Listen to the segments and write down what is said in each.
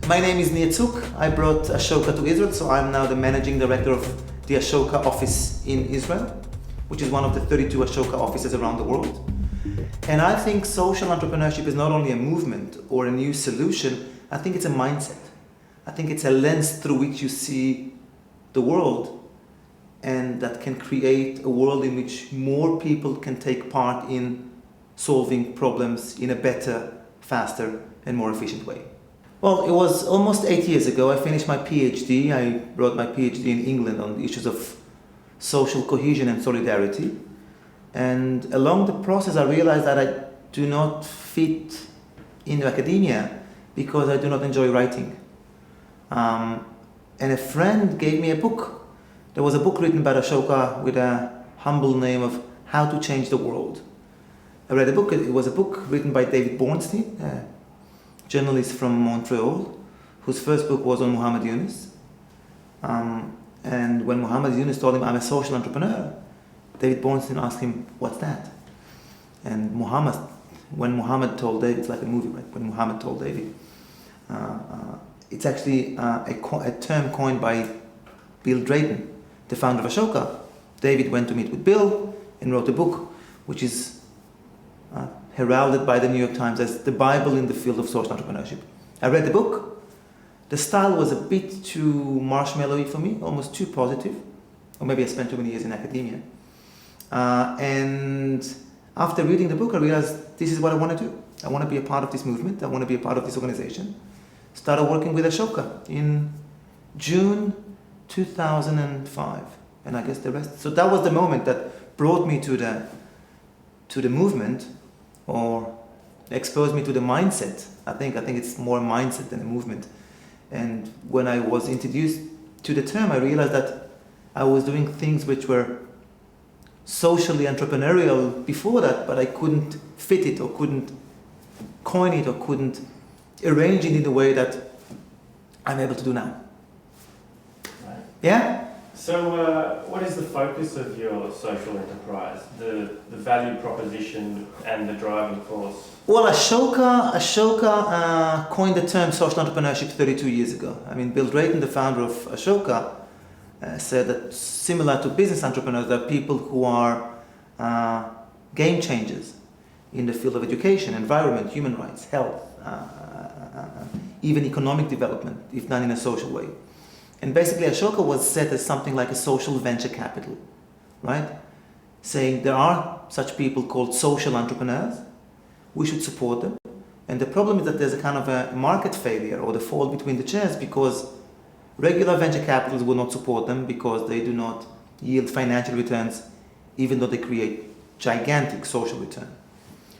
My name is Nir Tsuk. I brought Ashoka to Israel, so I'm now the managing director of the Ashoka office in Israel, which is one of the 32 Ashoka offices around the world. And I think social entrepreneurship is not only a movement or a new solution, I think it's a mindset. I think it's a lens through which you see the world, and that can create a world in which more people can take part in solving problems in a better, faster, and more efficient way. Well, it was almost 8 years ago. I finished my PhD. I wrote my PhD in England on the issues of social cohesion and solidarity. And along the process, I realized that I do not fit into academia because I do not enjoy writing. And a friend gave me a book. There was a book written by Ashoka with a humble name of How to Change the World. I read the book. It was a book written by David Bornstein, a journalist from Montreal, whose first book was on Muhammad Yunus. And when Muhammad Yunus told him, I'm a social entrepreneur, David Bornstein asked him, what's that? And when Muhammad told David, it's like a movie, right? When Muhammad told David, it's actually a term coined by Bill Drayton, the founder of Ashoka. David went to meet with Bill and wrote a book which is heralded by the New York Times as the Bible in the field of social entrepreneurship. I read the book. The style was a bit too marshmallowy for me, almost too positive. Or maybe I spent too many years in academia. And after reading the book, I realized this is what I want to do. I want to be a part of this movement. I want to be a part of this organization. Started working with Ashoka in June 2005. And I guess the rest. So that was the moment that brought me to the movement, or exposed me to the mindset. I think it's more a mindset than a movement. And when I was introduced to the term, I realized that I was doing things which were socially entrepreneurial before that, but I couldn't fit it or couldn't coin it or couldn't arrange it in the way that I'm able to do now. Right. Yeah? So what is the focus of your social enterprise, the value proposition and the driving force? Well, Ashoka coined the term social entrepreneurship 32 years ago. I mean, Bill Drayton, the founder of Ashoka, said that similar to business entrepreneurs, there are people who are game changers in the field of education, environment, human rights, health, even economic development, if done in a social way. And basically, Ashoka was set as something like a social venture capital, right? Saying there are such people called social entrepreneurs. We should support them. And the problem is that there's a kind of a market failure or the fall between the chairs, because regular venture capitals will not support them because they do not yield financial returns, even though they create gigantic social return.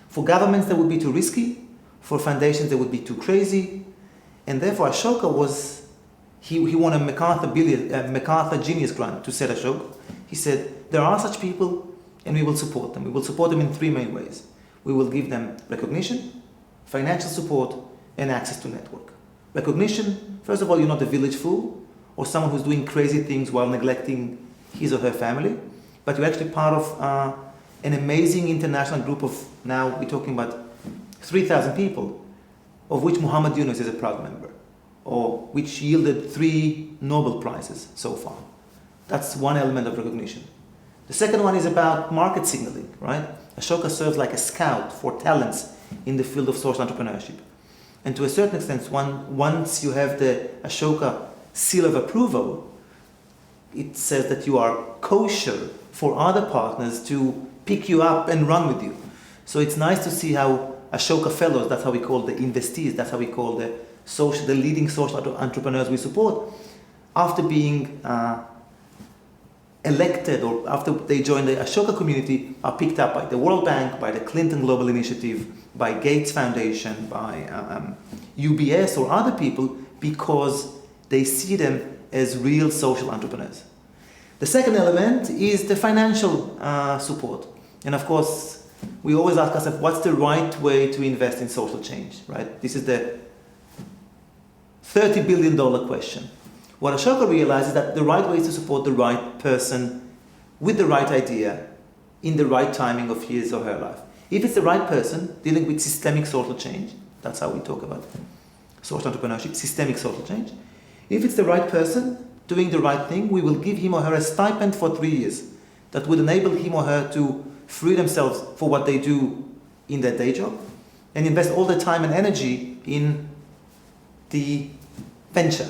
For governments, that would be too risky. For foundations, they would be too crazy. And therefore, Ashoka was... He won a MacArthur Genius Grant to set Ashoka. He said, there are such people and we will support them. We will support them in three main ways. We will give them recognition, financial support, and access to network. Recognition, first of all, you're not a village fool or someone who's doing crazy things while neglecting his or her family, but you're actually part of an amazing international group of, now we're talking about 3,000 people, of which Muhammad Yunus is a proud member, or which yielded 3 Nobel Prizes so far. That's one element of recognition. The second one is about market signaling, right? Ashoka serves like a scout for talents in the field of social entrepreneurship. And to a certain extent, once you have the Ashoka seal of approval, it says that you are kosher for other partners to pick you up and run with you. So it's nice to see how Ashoka fellows, that's how we call the investees, that's how we call the leading social entrepreneurs we support, after being elected or after they join the Ashoka community, are picked up by the World Bank, by the Clinton Global Initiative, by Gates Foundation, by UBS or other people, because they see them as real social entrepreneurs. The second element is the financial support. And of course, we always ask ourselves, what's the right way to invest in social change, right? This is the $30 billion question. What Ashoka realizes is that the right way is to support the right person with the right idea in the right timing of his or her life. If it's the right person dealing with systemic social change, that's how we talk about social entrepreneurship, systemic social change. If it's the right person doing the right thing, we will give him or her a stipend for 3 years that would enable him or her to free themselves for what they do in their day job and invest all their time and energy in the venture.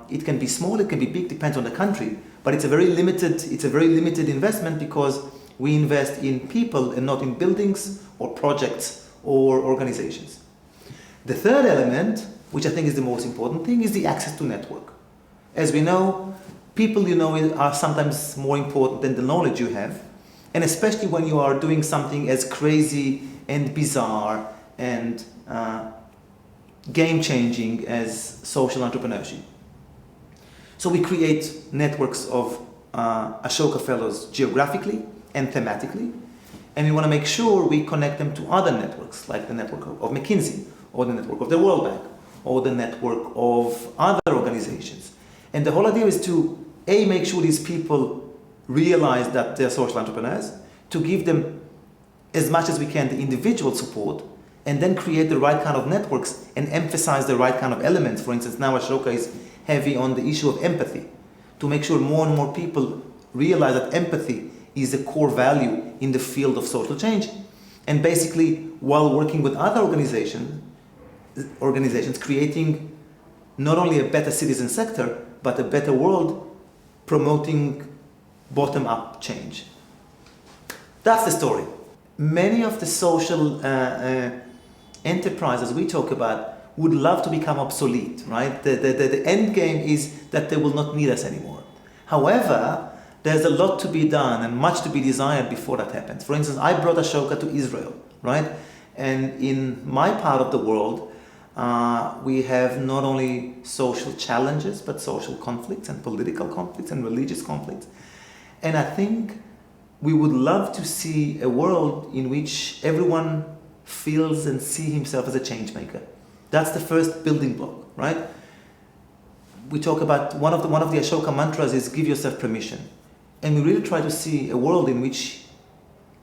It can be small, it can be big, depends on the country, but it's a very limited investment because we invest in people and not in buildings or projects or organizations. The third element, which I think is the most important thing, is the access to network. As we know, people you know are sometimes more important than the knowledge you have, and especially when you are doing something as crazy and bizarre and game-changing as social entrepreneurship. So we create networks of Ashoka Fellows geographically and thematically, and we want to make sure we connect them to other networks, like the network of McKinsey, or the network of the World Bank, or the network of other organizations. And the whole idea is to, A, make sure these people realize that they're social entrepreneurs, to give them as much as we can the individual support, and then create the right kind of networks and emphasize the right kind of elements. For instance, now Ashoka is heavy on the issue of empathy, to make sure more and more people realize that empathy is a core value in the field of social change. And basically, while working with other organizations creating not only a better citizen sector, but a better world, promoting bottom-up change. That's the story. Many of the social enterprises we talk about would love to become obsolete, right? The end game is that they will not need us anymore. However, there's a lot to be done and much to be desired before that happens. For instance, I brought Ashoka to Israel, right? And in my part of the world, we have not only social challenges, but social conflicts and political conflicts and religious conflicts. And I think we would love to see a world in which everyone feels and sees himself as a change maker. That's the first building block, right? We talk about one of the Ashoka mantras is give yourself permission. And we really try to see a world in which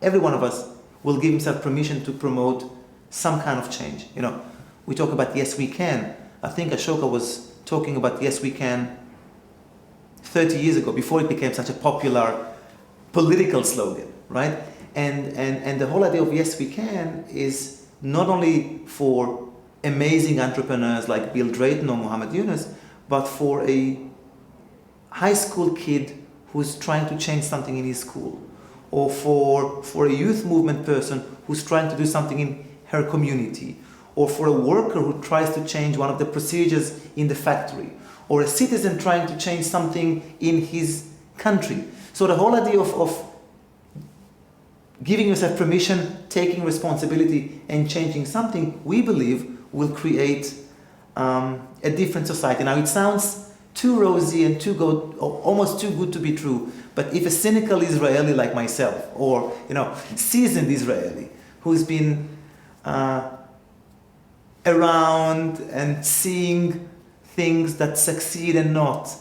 every one of us will give himself permission to promote some kind of change. You know, we talk about yes we can. I think Ashoka was talking about yes we can 30 years ago, before it became such a popular political slogan, right? And the whole idea of yes we can is not only for amazing entrepreneurs like Bill Drayton or Muhammad Yunus, but for a high school kid who's trying to change something in his school, or for a youth movement person who's trying to do something in her community, or for a worker who tries to change one of the procedures in the factory, or a citizen trying to change something in his country. So the whole idea of giving yourself permission, taking responsibility, and changing something, we believe, will create a different society. Now it sounds too rosy and too good, or almost too good to be true. But if a cynical Israeli like myself, or seasoned Israeli who's been around and seeing things that succeed and not,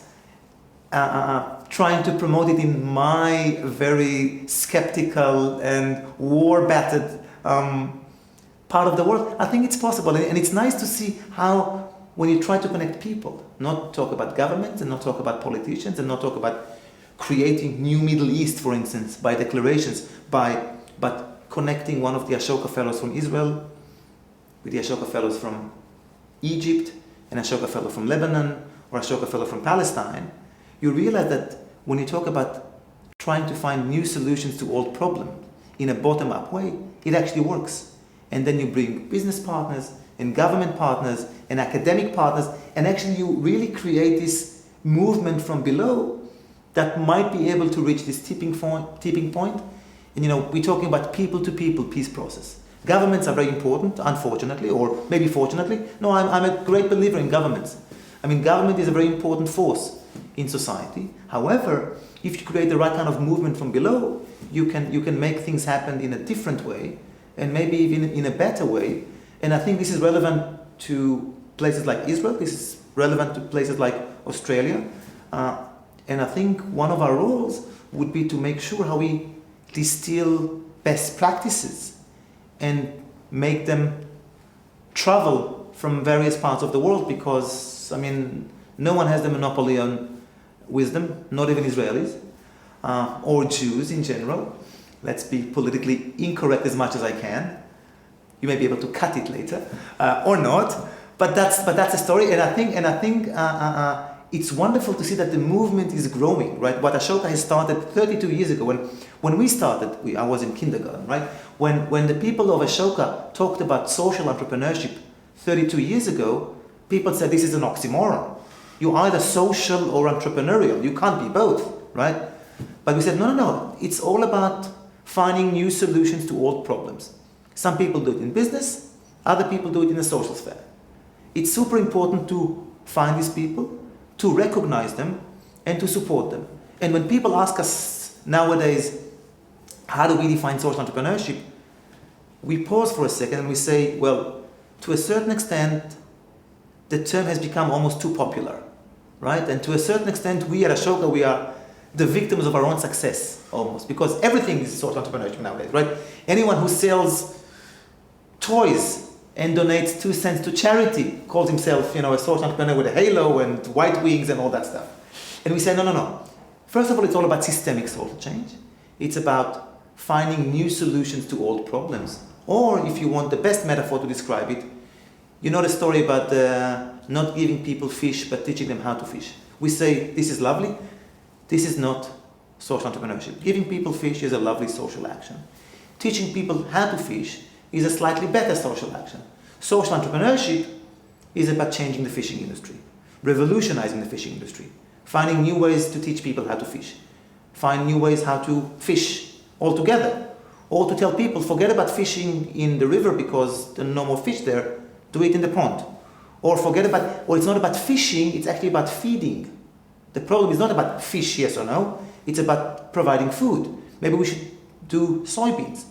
trying to promote it in my very skeptical and war-battered part of the world, I think it's possible. And it's nice to see how, when you try to connect people, not talk about governments and not talk about politicians and not talk about creating new Middle East, for instance, by declarations, but connecting one of the Ashoka Fellows from Israel with the Ashoka Fellows from Egypt, an Ashoka Fellow from Lebanon, or Ashoka Fellow from Palestine, you realize that when you talk about trying to find new solutions to old problems in a bottom-up way, it actually works. And then you bring business partners and government partners and academic partners, and actually you really create this movement from below that might be able to reach this tipping point. And we're talking about people-to-people peace process. Governments are very important, unfortunately, or maybe fortunately. No, I'm a great believer in governments. I mean, government is a very important force in society. However, if you create the right kind of movement from below, you can make things happen in a different way, and maybe even in a better way. And I think this is relevant to places like Israel. This is relevant to places like Australia. And I think one of our roles would be to make sure how we distill best practices and make them travel from various parts of the world because, I mean, no one has the monopoly on wisdom, not even Israelis or Jews in general. Let's be politically incorrect as much as I can. You may be able to cut it later or not, but that's a story. And I think it's wonderful to see that the movement is growing, right? What Ashoka has started 32 years ago. When we started, I was in kindergarten, right? When the people of Ashoka talked about social entrepreneurship 32 years ago, people said this is an oxymoron. You're either social or entrepreneurial. You can't be both, right? But we said, no. It's all about finding new solutions to old problems. Some people do it in business, other people do it in the social sphere. It's super important to find these people, to recognize them, and to support them. And when people ask us nowadays, how do we define social entrepreneurship? We pause for a second and we say, well, to a certain extent, the term has become almost too popular, right? And to a certain extent, we at Ashoka, we are the victims of our own success, almost, because everything is social entrepreneurship nowadays, right? Anyone who sells toys and donates 2 cents to charity calls himself, a social entrepreneur with a halo and white wings and all that stuff. And we say, no. First of all, it's all about systemic social change. It's about finding new solutions to old problems. Or, if you want the best metaphor to describe it, you know the story about not giving people fish but teaching them how to fish. We say, this is lovely. This is not social entrepreneurship. Giving people fish is a lovely social action. Teaching people how to fish is a slightly better social action. Social entrepreneurship is about changing the fishing industry, revolutionizing the fishing industry, finding new ways to teach people how to fish, find new ways how to fish altogether, or to tell people, forget about fishing in the river because there are no more fish there, do it in the pond. Or it's not about fishing, it's actually about feeding. The problem is not about fish, yes or no, it's about providing food. Maybe we should do soybeans.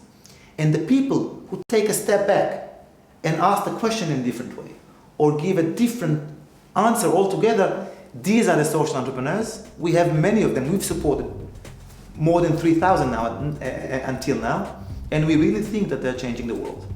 And the people who take a step back and ask the question in a different way, or give a different answer altogether, these are the social entrepreneurs. We have many of them. We've supported more than 3,000 now until now, and we really think that they're changing the world.